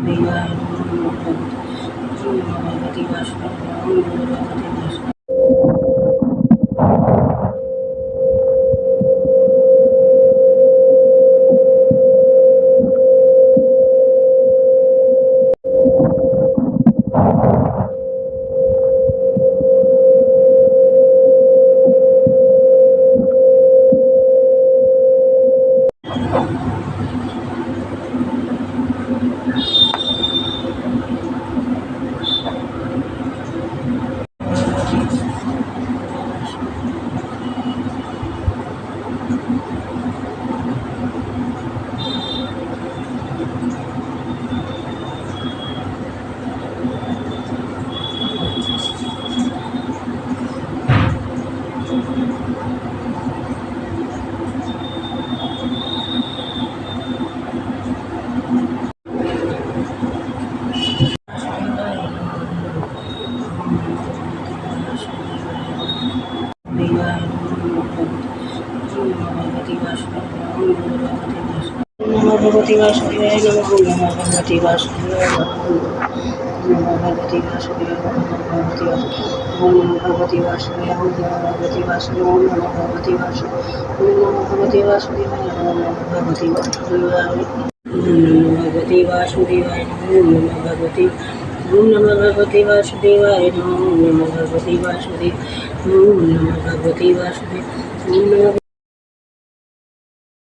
देवाय नमो भगवति वासुदेवाय नमो भगवति वासुदेवाय। देवाय नमो भगवति वासुदेवाय नमो भगवति वासुदेवाय नमो भगवति वासुदेवाय नमो भगवति वासुदेवाय नमो भगवति वासुदेवाय नमो भगवति वासुदेवाय नमो भगवति वासुदेवाय नमो भगवति वासुदेवाय भगवति वासुदेवाय नमो भगवति ओम नमो भगवते वासुदेवाय नमो भगवते वासुदेव ओम नमो भगवते वासुदेव ओम नमो